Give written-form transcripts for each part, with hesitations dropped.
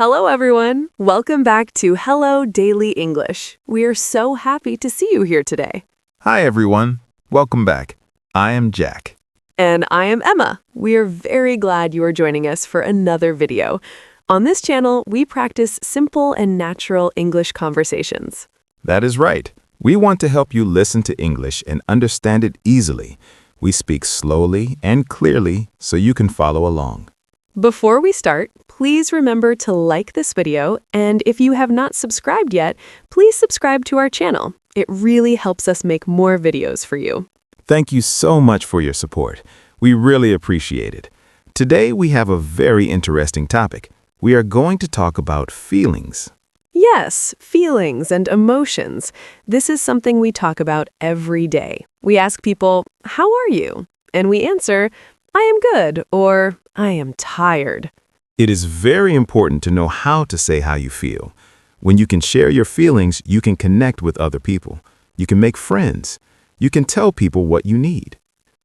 Hello, everyone. Welcome back to Hello Daily English. We are so happy to see you here today. Hi, everyone. Welcome back. I am Jack. And I am Emma. We are very glad you are joining us for another video. On this channel, we practice simple and natural English conversations. That is right. We want to help you listen to English and understand it easily. We speak slowly and clearly so you can follow along. Before we start, please remember to like this video, and if you have not subscribed yet, please subscribe to our channel. It really helps us make more videos for you. Thank you so much for your support. We really appreciate it. Today we have a very interesting topic. We are going to talk about feelings. Yes, feelings and emotions. This is something we talk about every day. We ask people, "How are you?" And we answer, "I am good," or "I am tired." It is very important to know how to say how you feel. When you can share your feelings, you can connect with other people. You can make friends. You can tell people what you need.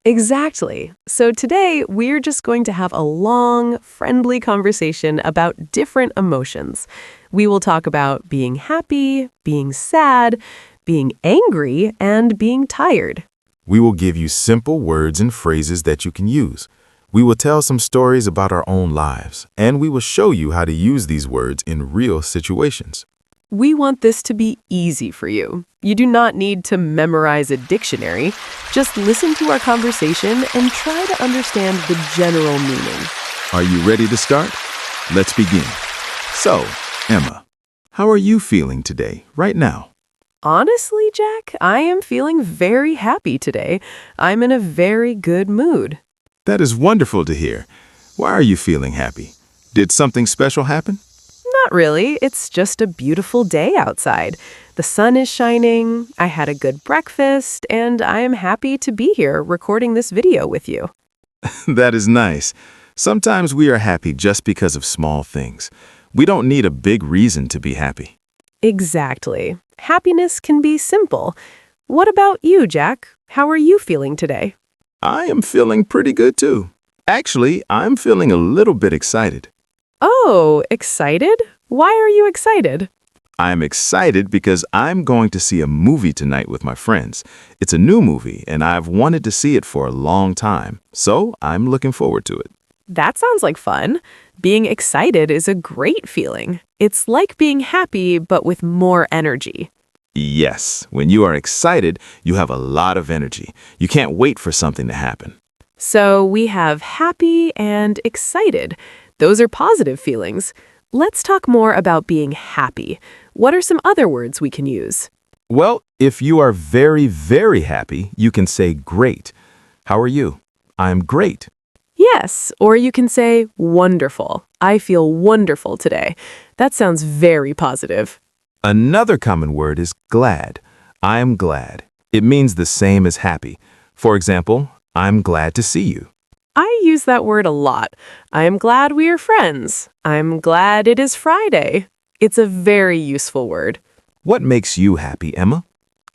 Exactly. So today, we're just going to have a long, friendly conversation about different emotions. We will talk about being happy, being sad, being angry, and being tired. We will give you simple words and phrases that you can use. We will tell some stories about our own lives, and we will show you how to use these words in real situations. We want this to be easy for you. You do not need to memorize a dictionary. Just listen to our conversation and try to understand the general meaning. Are you ready to start? Let's begin. So, Emma, how are you feeling today, right now? Honestly, Jack, I am feeling very happy today. I'm in a very good mood. That is wonderful to hear. Why are you feeling happy? Did something special happen? Not really. It's just a beautiful day outside. The sun is shining, I had a good breakfast, and I am happy to be here recording this video with you. That is nice. Sometimes we are happy just because of small things. We don't need a big reason to be happy. Exactly. Happiness can be simple. What about you, Jack? How are you feeling today? I am feeling pretty good too. Actually, I'm feeling a little bit excited. Oh, excited? Why are you excited? I'm excited because I'm going to see a movie tonight with my friends. It's a new movie, and I've wanted to see it for a long time, so I'm looking forward to it. That sounds like fun. Being excited is a great feeling. It's like being happy, but with more energy. Yes, when you are excited, you have a lot of energy. You can't wait for something to happen. So we have happy and excited. Those are positive feelings. Let's talk more about being happy. What are some other words we can use? Well, if you are very, very happy, you can say great. How are you? I'm great. Yes, or you can say wonderful. I feel wonderful today. That sounds very positive. Another common word is glad. I'm glad. It means the same as happy. For example, I'm glad to see you. I use that word a lot. I am glad we are friends. I'm glad it is Friday. It's a very useful word. What makes you happy, Emma?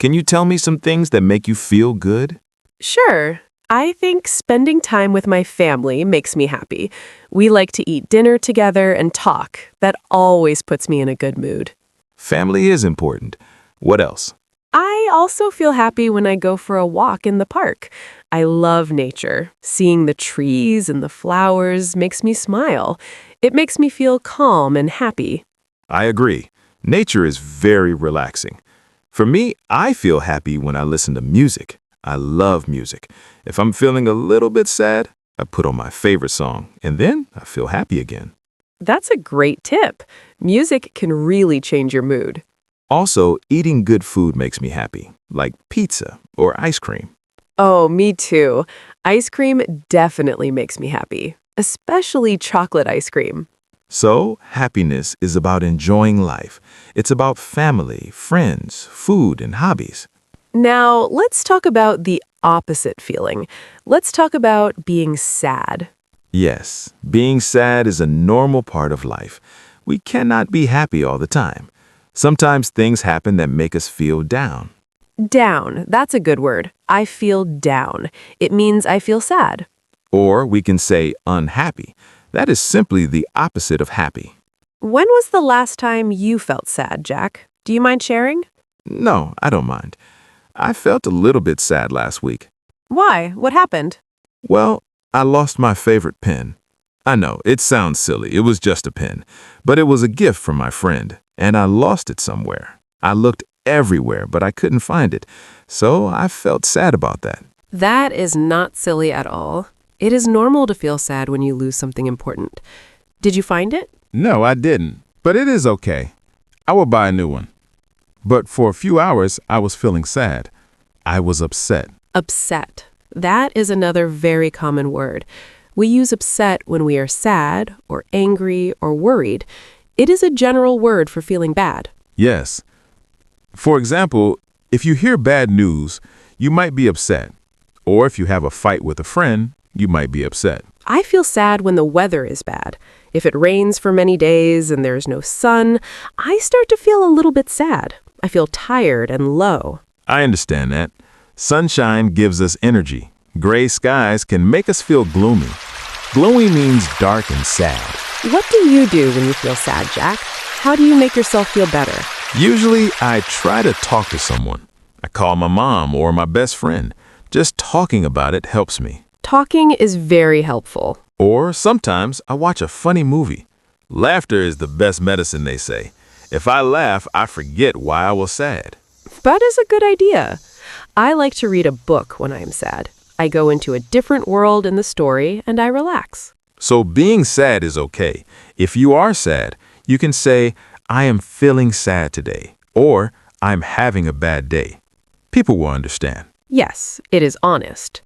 Can you tell me some things that make you feel good? Sure. I think spending time with my family makes me happy. We like to eat dinner together and talk. That always puts me in a good mood. Family is important. What else? I also feel happy when I go for a walk in the park. I love nature. Seeing the trees and the flowers makes me smile. It makes me feel calm and happy. I agree. Nature is very relaxing. For me, I feel happy when I listen to music. I love music. If I'm feeling a little bit sad, I put on my favorite song, and then I feel happy again. That's a great tip. Music can really change your mood. Also, eating good food makes me happy, like pizza or ice cream. Oh, me too. Ice cream definitely makes me happy, especially chocolate ice cream. So, happiness is about enjoying life. It's about family, friends, food, and hobbies. Now, let's talk about the opposite feeling. Let's talk about being sad. Yes, being sad is a normal part of life. We cannot be happy all the time. Sometimes things happen that make us feel down. Down, that's a good word. I feel down. It means I feel sad. Or we can say unhappy. That is simply the opposite of happy. When was the last time you felt sad, Jack? Do you mind sharing? No, I don't mind. I felt a little bit sad last week. Why? What happened? Well, I lost my favorite pen. I know, it sounds silly. It was just a pen. But it was a gift from my friend, and I lost it somewhere. I looked everywhere, but I couldn't find it. So I felt sad about that. That is not silly at all. It is normal to feel sad when you lose something important. Did you find it? No, I didn't. But it is okay. I will buy a new one. But for a few hours, I was feeling sad. I was upset. Upset. That is another very common word. We use upset when we are sad or angry or worried. It is a general word for feeling bad. Yes. For example, if you hear bad news, you might be upset. Or if you have a fight with a friend, you might be upset. I feel sad when the weather is bad. If it rains for many days and there's no sun, I start to feel a little bit sad. I feel tired and low. I understand that. Sunshine gives us energy. Gray skies can make us feel gloomy. Gloomy means dark and sad. What do you do when you feel sad, Jack? How do you make yourself feel better? Usually, I try to talk to someone. I call my mom or my best friend. Just talking about it helps me. Talking is very helpful. Or sometimes I watch a funny movie. Laughter is the best medicine, they say. If I laugh, I forget why I was sad. That is a good idea. I like to read a book when I am sad. I go into a different world in the story and I relax. So being sad is okay. If you are sad, you can say, I am feeling sad today, or I'm having a bad day. People will understand. Yes, it is honest.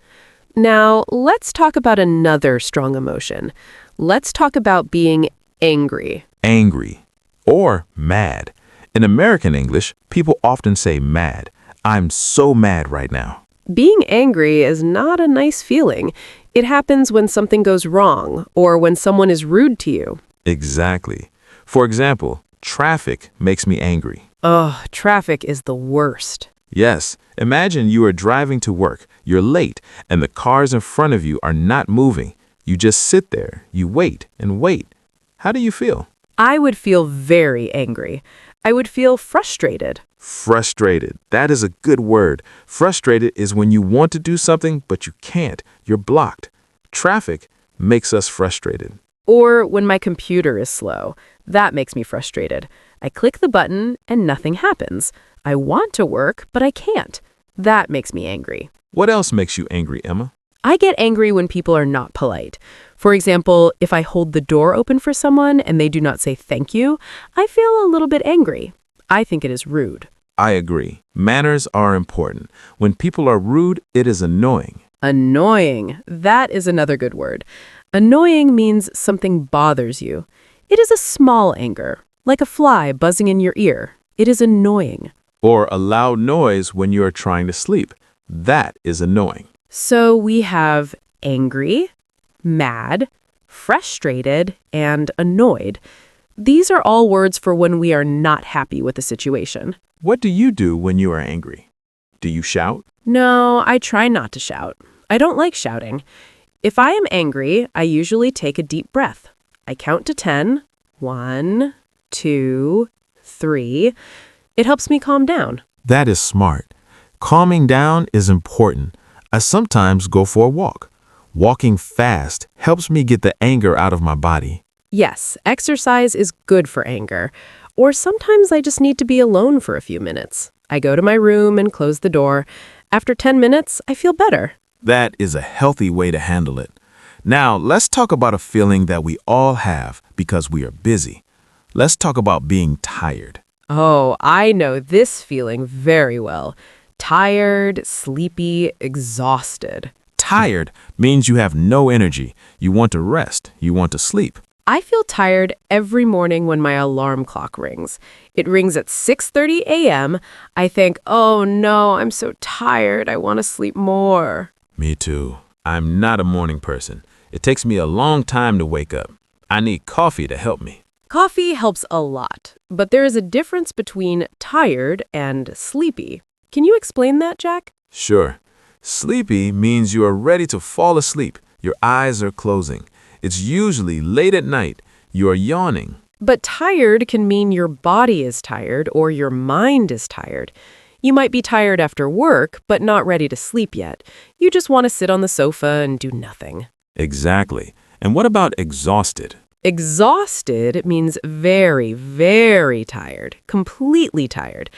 Now, let's talk about another strong emotion. Let's talk about being angry. Angry or mad. In American English, people often say mad. I'm so mad right now. Being angry is not a nice feeling. It happens when something goes wrong or when someone is rude to you. Exactly. For example, traffic makes me angry. Ugh, traffic is the worst. Yes, imagine you are driving to work, you're late, and the cars in front of you are not moving. You just sit there, you wait and wait. How do you feel? I would feel very angry. I would feel frustrated. Frustrated. That is a good word. Frustrated is when you want to do something, but you can't. You're blocked. Traffic makes us frustrated. Or when my computer is slow. That makes me frustrated. I click the button and nothing happens. I want to work, but I can't. That makes me angry. What else makes you angry, Emma? I get angry when people are not polite. For example, if I hold the door open for someone and they do not say thank you, I feel a little bit angry. I think it is rude. I agree. Manners are important. When people are rude, it is annoying. Annoying. That is another good word. Annoying means something bothers you. It is a small anger, like a fly buzzing in your ear. It is annoying. Or a loud noise when you are trying to sleep. That is annoying. So we have angry, mad, frustrated, and annoyed. These are all words for when we are not happy with a situation. What do you do when you are angry? Do you shout? No, I try not to shout. I don't like shouting. If I am angry, I usually take a deep breath. I count to 10. 1, 2, 3. It helps me calm down. That is smart. Calming down is important. I sometimes go for a walk. Walking fast helps me get the anger out of my body. Yes, exercise is good for anger. Or sometimes I just need to be alone for a few minutes. I go to my room and close the door. After 10 minutes, I feel better. That is a healthy way to handle it. Now, let's talk about a feeling that we all have because we are busy. Let's talk about being tired. Oh, I know this feeling very well. Tired, sleepy, exhausted. Tired means you have no energy. You want to rest. You want to sleep. I feel tired every morning when my alarm clock rings. It rings at 6:30 a.m. I think, oh no, I'm so tired. I want to sleep more. Me too. I'm not a morning person. It takes me a long time to wake up. I need coffee to help me. Coffee helps a lot, but there is a difference between tired and sleepy. Can you explain that, Jack? Sure. Sleepy means you are ready to fall asleep. Your eyes are closing. It's usually late at night. You are yawning. But tired can mean your body is tired or your mind is tired. You might be tired after work, but not ready to sleep yet. You just want to sit on the sofa and do nothing. Exactly. And what about exhausted? Exhausted means very, very tired, completely tired.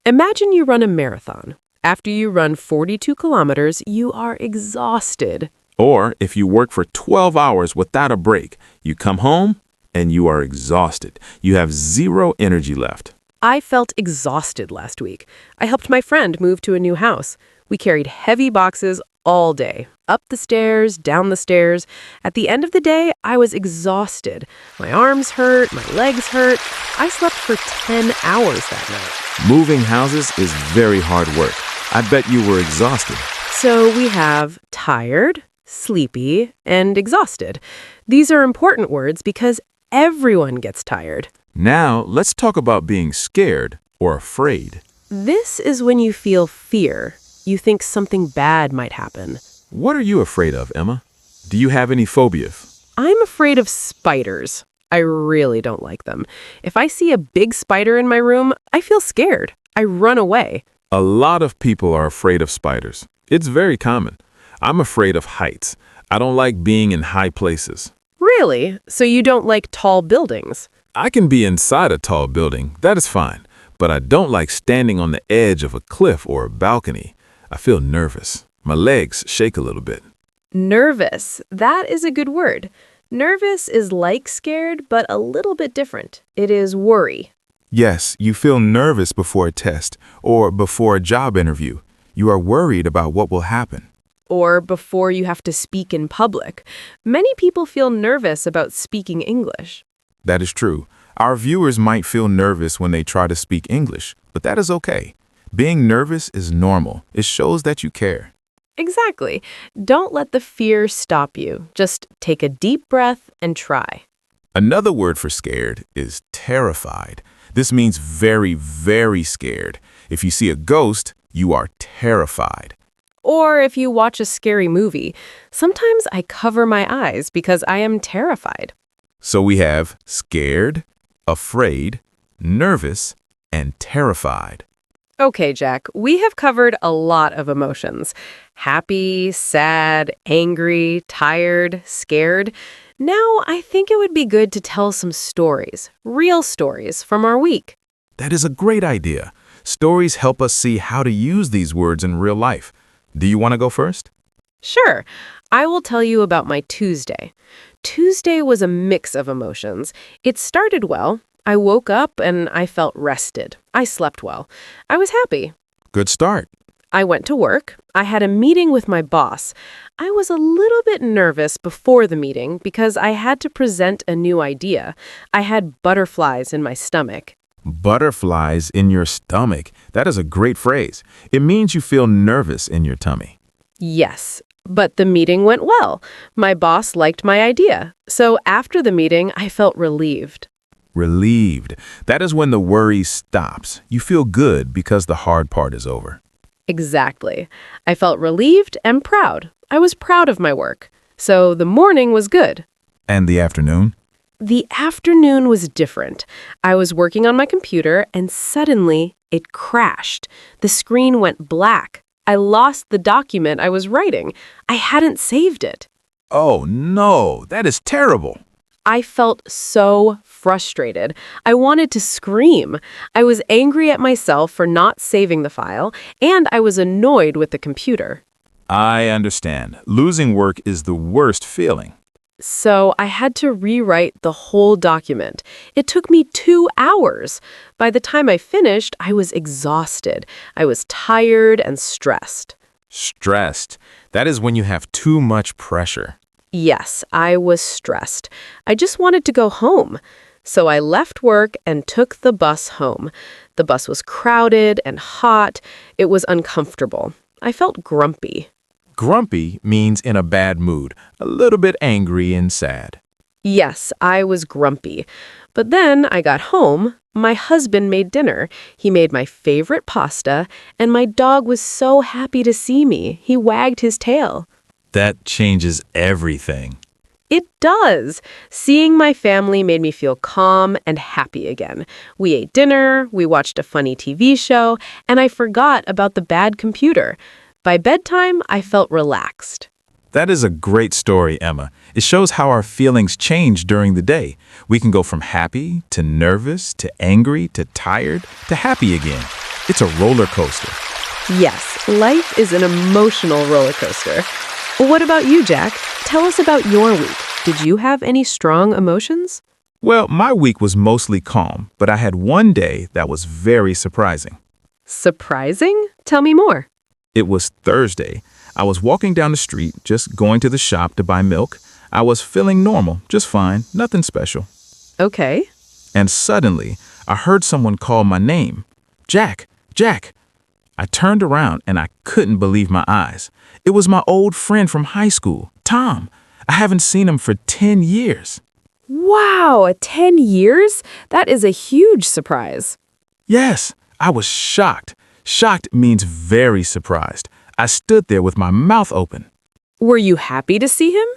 Imagine you run a marathon. After you run 42 kilometers, you are exhausted. Or if you work for 12 hours without a break, you come home and you are exhausted. You have zero energy left. I felt exhausted last week. I helped my friend move to a new house. We carried heavy boxes all day, up the stairs, down the stairs. At the end of the day, I was exhausted. My arms hurt, my legs hurt. I slept for 10 hours that night. Moving houses is very hard work. I bet you were exhausted. So we have tired, sleepy, and exhausted. These are important words because everyone gets tired. Now, let's talk about being scared or afraid. This is when you feel fear. You think something bad might happen. What are you afraid of, Emma? Do you have any phobias? I'm afraid of spiders. I really don't like them. If I see a big spider in my room, I feel scared. I run away. A lot of people are afraid of spiders. It's very common. I'm afraid of heights. I don't like being in high places. Really? So you don't like tall buildings? I can be inside a tall building, that is fine, but I don't like standing on the edge of a cliff or a balcony. I feel nervous. My legs shake a little bit. Nervous. That is a good word. Nervous is like scared, but a little bit different. It is worry. Yes, you feel nervous before a test or before a job interview. You are worried about what will happen. Or before you have to speak in public. Many people feel nervous about speaking English. That is true. Our viewers might feel nervous when they try to speak English, but that is okay. Being nervous is normal. It shows that you care. Exactly. Don't let the fear stop you. Just take a deep breath and try. Another word for scared is terrified. This means very, very scared. If you see a ghost, you are terrified. Or if you watch a scary movie, sometimes I cover my eyes because I am terrified. So we have scared, afraid, nervous, and terrified. Okay, Jack, we have covered a lot of emotions. Happy, sad, angry, tired, scared. Now I think it would be good to tell some stories, real stories from our week. That is a great idea. Stories help us see how to use these words in real life. Do you want to go first? Sure, I will tell you about my Tuesday. Tuesday was a mix of emotions. It started well. I woke up and I felt rested. I slept well. I was happy. Good start. I went to work. I had a meeting with my boss. I was a little bit nervous before the meeting because I had to present a new idea. I had butterflies in my stomach. Butterflies in your stomach. That is a great phrase. It means you feel nervous in your tummy. Yes, but the meeting went well. My boss liked my idea. So after the meeting, I felt relieved. Relieved. That is when the worry stops. You feel good because the hard part is over. Exactly. I felt relieved and proud. I was proud of my work. So the morning was good. And the afternoon? The afternoon was different. I was working on my computer and suddenly it crashed. The screen went black. I lost the document I was writing. I hadn't saved it. Oh no, that is terrible. I felt so frustrated. I wanted to scream. I was angry at myself for not saving the file, and I was annoyed with the computer. I understand. Losing work is the worst feeling. So I had to rewrite the whole document. It took me 2 hours. By the time I finished, I was exhausted. I was tired and stressed. Stressed. That is when you have too much pressure. Yes, I was stressed. I just wanted to go home. So I left work and took the bus home. The bus was crowded and hot. It was uncomfortable. I felt grumpy. Grumpy means in a bad mood, a little bit angry and sad. Yes, I was grumpy. But then I got home. My husband made dinner. He made my favorite pasta, and my dog was so happy to see me. He wagged his tail. That changes everything. It does. Seeing my family made me feel calm and happy again. We ate dinner, we watched a funny TV show, and I forgot about the bad computer. By bedtime, I felt relaxed. That is a great story, Emma. It shows how our feelings change during the day. We can go from happy to nervous to angry to tired to happy again. It's a roller coaster. Yes, life is an emotional roller coaster. What about you, Jack? Tell us about your week. Did you have any strong emotions? Well, my week was mostly calm, but I had one day that was very surprising. Surprising? Tell me more. It was Thursday. I was walking down the street, just going to the shop to buy milk. I was feeling normal, just fine, nothing special. Okay. And suddenly, I heard someone call my name. Jack, Jack. I turned around and I couldn't believe my eyes. It was my old friend from high school, Tom. I haven't seen him for 10 years. Wow, 10 years? That is a huge surprise. Yes, I was shocked. Shocked means very surprised. I stood there with my mouth open. Were you happy to see him?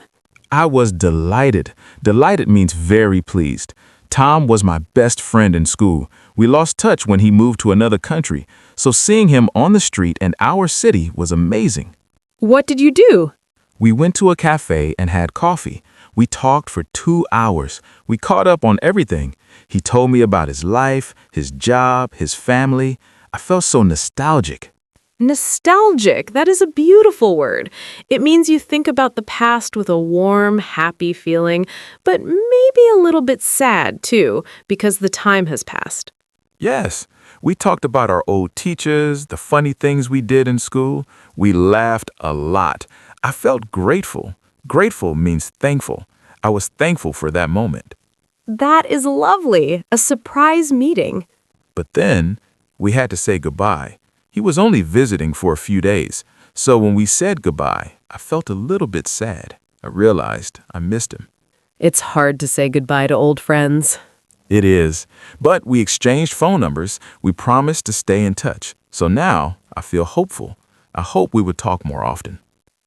I was delighted. Delighted means very pleased. Tom was my best friend in school. We lost touch when he moved to another country, so seeing him on the street in our city was amazing. What did you do? We went to a cafe and had coffee. We talked for 2 hours. We caught up on everything. He told me about his life, his job, his family. I felt so nostalgic. Nostalgic. That is a beautiful word. It means you think about the past with a warm, happy feeling, but maybe a little bit sad, too, because the time has passed. Yes, we talked about our old teachers, the funny things we did in school. We laughed a lot. I felt grateful. Grateful means thankful. I was thankful for that moment. That is lovely. A surprise meeting. But then we had to say goodbye. He was only visiting for a few days, so when we said goodbye, I felt a little bit sad. I realized I missed him. It's hard to say goodbye to old friends. It is, but we exchanged phone numbers. We promised to stay in touch, so now I feel hopeful. I hope we would talk more often.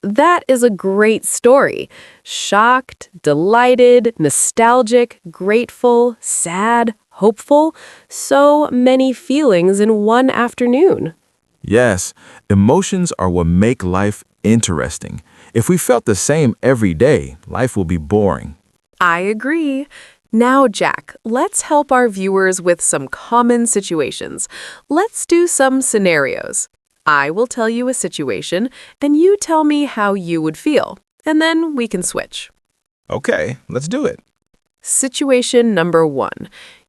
That is a great story. Shocked, delighted, nostalgic, grateful, sad, hopeful. So many feelings in one afternoon. Yes, emotions are what make life interesting. If we felt the same every day, life will be boring. I agree. Now, Jack, let's help our viewers with some common situations. Let's do some scenarios. I will tell you a situation, and you tell me how you would feel, and then we can switch. Okay, let's do it. Situation number 1.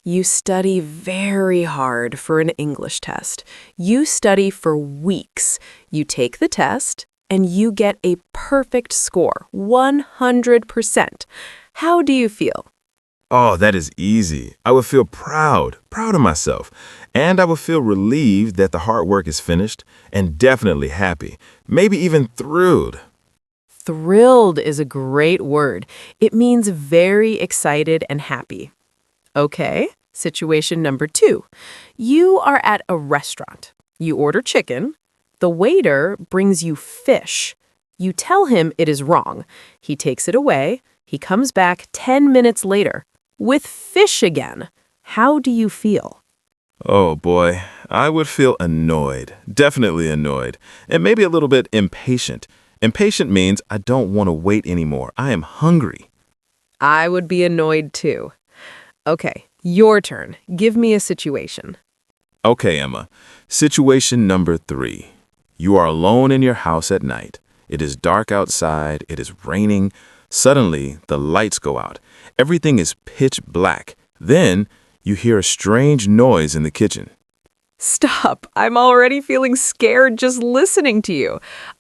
You study very hard for an English test. You study for weeks. You take the test, and you get a perfect score, 100%. How do you feel? Oh, that is easy. I would feel proud of myself. And I would feel relieved that the hard work is finished and definitely happy, maybe even thrilled. Thrilled is a great word. It means very excited and happy. Okay, situation number 2. You are at a restaurant. You order chicken. The waiter brings you fish. You tell him it is wrong. He takes it away. He comes back 10 minutes later with fish again. How do you feel? Oh boy, I would feel annoyed, definitely annoyed, and maybe a little bit impatient. Impatient means I don't want to wait anymore. I am hungry. I would be annoyed too. Okay, your turn. Give me a situation. Okay, Emma. Situation number 3. You are alone in your house at night. It is dark outside. It is raining. Suddenly, the lights go out. Everything is pitch black. Then, you hear a strange noise in the kitchen. Stop. I'm already feeling scared just listening to you.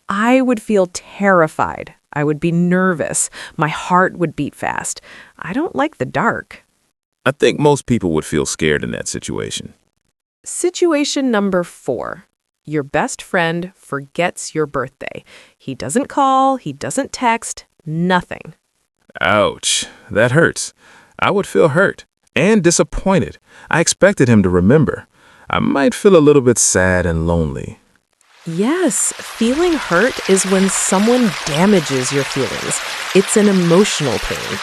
I would feel terrified. I would be nervous. My heart would beat fast. I don't like the dark. I think most people would feel scared in that situation. Situation number 4. Your best friend forgets your birthday. He doesn't call, he doesn't text, nothing. Ouch, that hurts. I would feel hurt and disappointed. I expected him to remember. I might feel a little bit sad and lonely. Yes, feeling hurt is when someone damages your feelings. It's an emotional pain.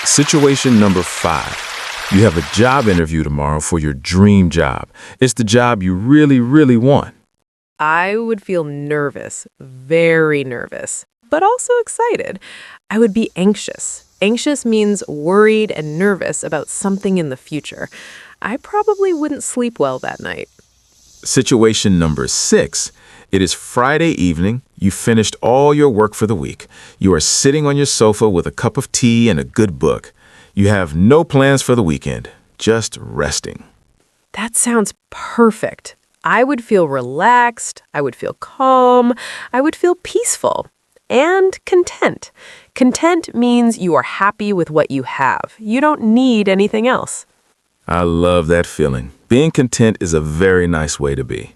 Situation number 5. You have a job interview tomorrow for your dream job. It's the job you really, really want. I would feel nervous, very nervous, but also excited. I would be anxious. Anxious means worried and nervous about something in the future. I probably wouldn't sleep well that night. Situation number 6. It is Friday evening. You finished all your work for the week. You are sitting on your sofa with a cup of tea and a good book. You have no plans for the weekend, just resting. That sounds perfect. I would feel relaxed, I would feel calm, I would feel peaceful and content. Content means you are happy with what you have. You don't need anything else. I love that feeling. Being content is a very nice way to be.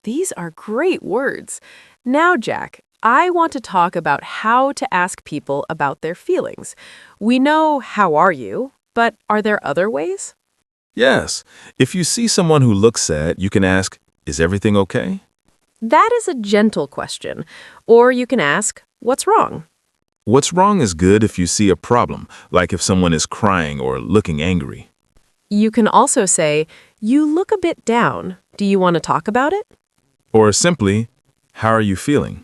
These are great words. Now, Jack, I want to talk about how to ask people about their feelings. We know how are you, but are there other ways? Yes, if you see someone who looks sad, you can ask, "Is everything okay?" That is a gentle question. Or you can ask, what's wrong? What's wrong is good if you see a problem, like if someone is crying or looking angry. You can also say, you look a bit down. Do you want to talk about it? Or simply, "How are you feeling?"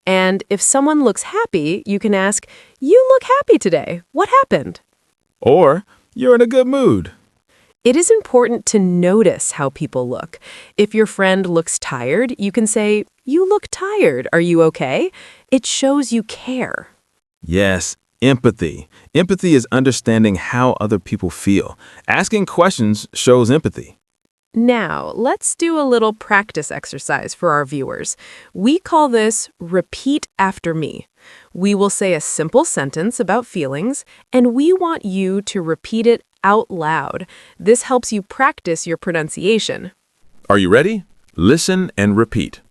And if someone looks happy, you can ask, you look happy today. What happened? Or, "You're in a good mood." It is important to notice how people look. If your friend looks tired, you can say, you look tired. Are you okay? It shows you care. Yes, empathy. Empathy is understanding how other people feel. Asking questions shows empathy. Now, let's do a little practice exercise for our viewers. We call this repeat after me. We will say a simple sentence about feelings, and we want you to repeat it out loud. This helps you practice your pronunciation. Are you ready? Listen and repeat.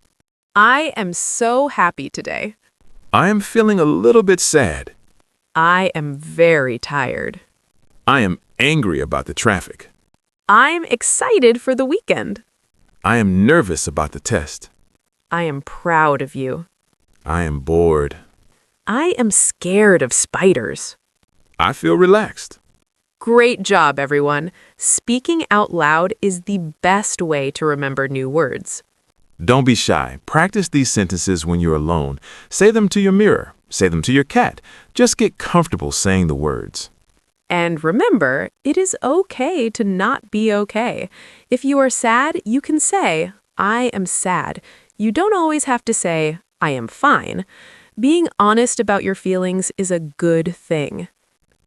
I am so happy today. I am feeling a little bit sad. I am very tired. I am angry about the traffic. I'm excited for the weekend. I am nervous about the test. I am proud of you. I am bored. I am scared of spiders. I feel relaxed. Great job, everyone. Speaking out loud is the best way to remember new words. Don't be shy. Practice these sentences when you're alone. Say them to your mirror. Say them to your cat. Just get comfortable saying the words. And remember, it is okay to not be okay. If you are sad, you can say, I am sad. You don't always have to say, I am fine. Being honest about your feelings is a good thing.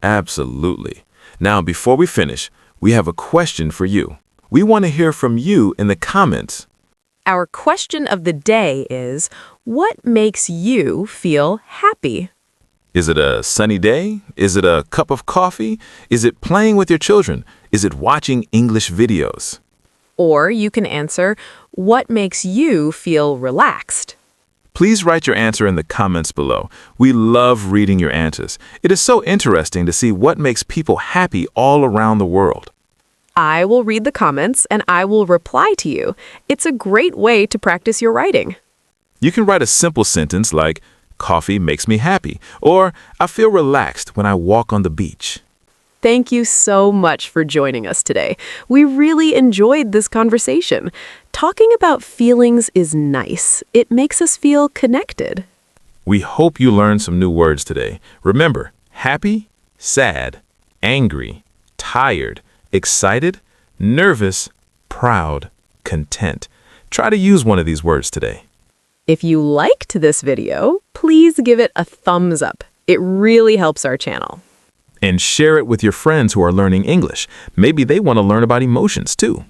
Absolutely. Now, before we finish, we have a question for you. We want to hear from you in the comments. Our question of the day is, what makes you feel happy? Is it a sunny day? Is it a cup of coffee? Is it playing with your children? Is it watching English videos? Or you can answer, what makes you feel relaxed? Please write your answer in the comments below. We love reading your answers. It is so interesting to see what makes people happy all around the world. I will read the comments and I will reply to you. It's a great way to practice your writing. You can write a simple sentence like, coffee makes me happy, or I feel relaxed when I walk on the beach. Thank you so much for joining us today. We really enjoyed this conversation. Talking about feelings is nice. It makes us feel connected. We hope you learned some new words today. Remember, happy, sad, angry, tired, excited, nervous, proud, content. Try to use one of these words today. If you liked this video, please give it a thumbs up. It really helps our channel. And share it with your friends who are learning English. Maybe they want to learn about emotions too.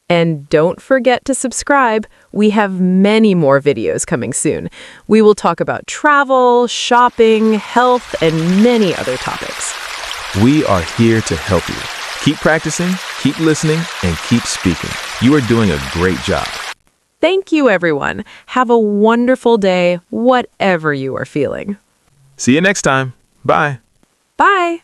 And don't forget to subscribe. We have many more videos coming soon. We will talk about travel, shopping, health, and many other topics. We are here to help you. Keep practicing, keep listening, and keep speaking. You are doing a great job. Thank you, everyone. Have a wonderful day, whatever you are feeling. See you next time. Bye. Bye.